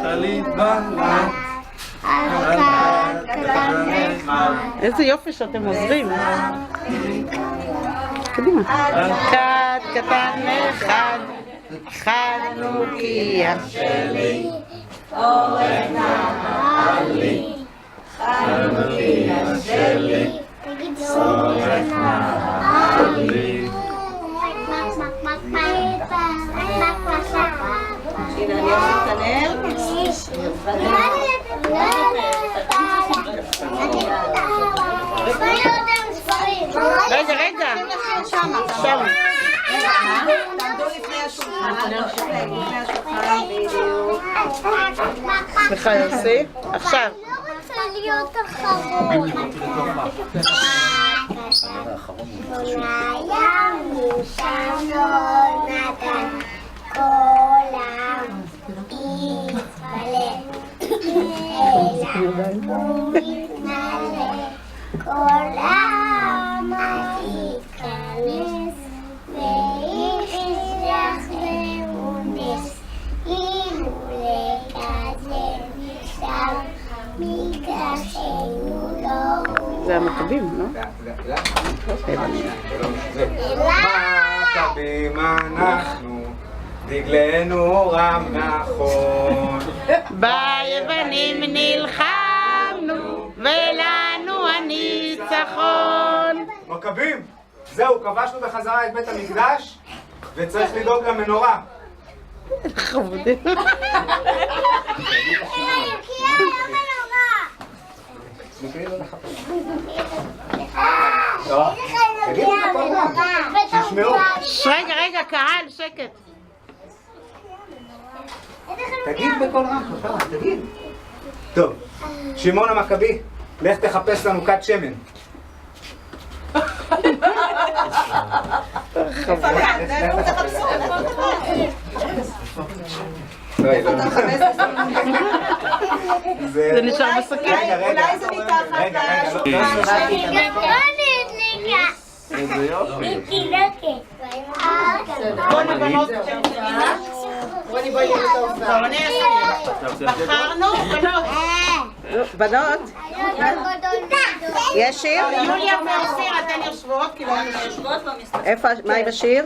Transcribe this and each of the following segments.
עלי בלט, איזה יופי שאתם עוזרים. קדימה. כת קטן אחד, חנוכיה שלי, אורן נעלי, חנוכיה שלי, אורן נעלי. הנה אני אעשה את הנר. רגע. שם. תעמדו לפני השולחן. לפני השולחן, בדיוק. סליחה יוסי. עכשיו. לא רוצה להיות אחרון. ימים שם לא נתן כל העם יתפלל אלא הוא יתמלא כל העם יתכנס ויחייך ואונס הילולה כזה נכתב מקדשנו לא זה המכבים, לא? מכבים אנחנו, דגלנו רם נכון. ביוונים נלחמנו ולנו הניצחון. מכבים, זהו, כבשנו בחזרה את בית המקדש וצריך לדאוג למנורה. חמודים. רגע, קהל, שקט. תגיד בקול רם, תגיד. טוב, שמעון המכבי, לך תחפש לנו כת שמן. זה נשאר בסכין. אולי זה מתחת איזה יופי. רוני בנות. רוני בואי נראה את ההופעה. רוני בחרנו בנות. יש שיר? יוליה ואופיר, אתן יושבות, כאילו אני יושבות לא מסתכלות. איפה, מה עם השיר?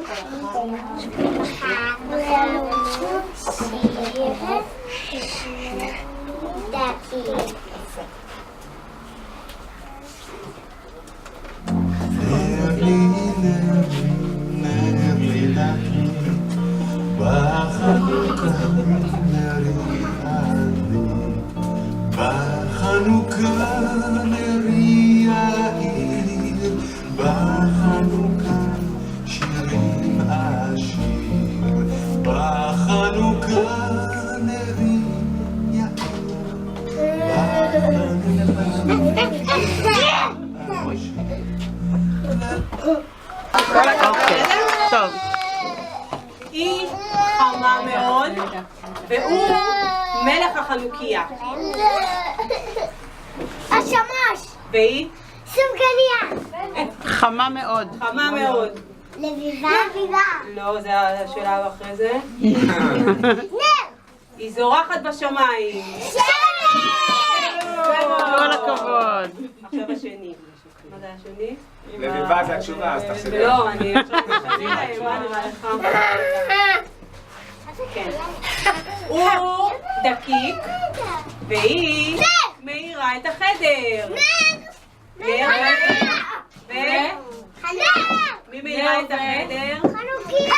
בחנוכה נרי העיר, בחנוכה שירים אשיר, בחנוכה נרי אוקיי, טוב. היא חמה מאוד, והוא מלך החנוכיה. השמש! והיא סופגניה! חמה מאוד. חמה מאוד. לביבה? לא, זה השלב אחרי זה. נר! היא זורחת בשמיים. כל הכבוד. עכשיו השני. מה זה השני? לביבה זה התשובה, אז תחשבי. לא, אני עכשיו חשבתי להם, מה נראה לך? כן. הוא דקיק, והיא מאירה את החדר. נר! מי מאירה את החדר? חנוכיה!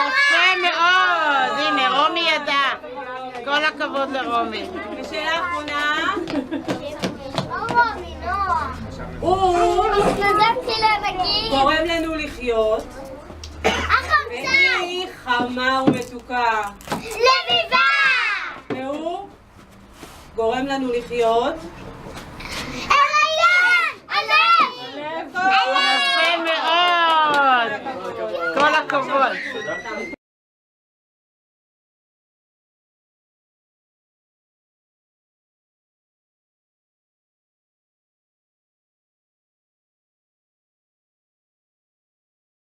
יפה מאוד. הנה, רומי ידע. כל הכבוד לרומי. ושאלה אחרונה. הוא התנדבתי לענקים. גורם לנו לחיות. החמצן! והיא חמה ומתוקה. לביבה! והוא גורם לנו לחיות.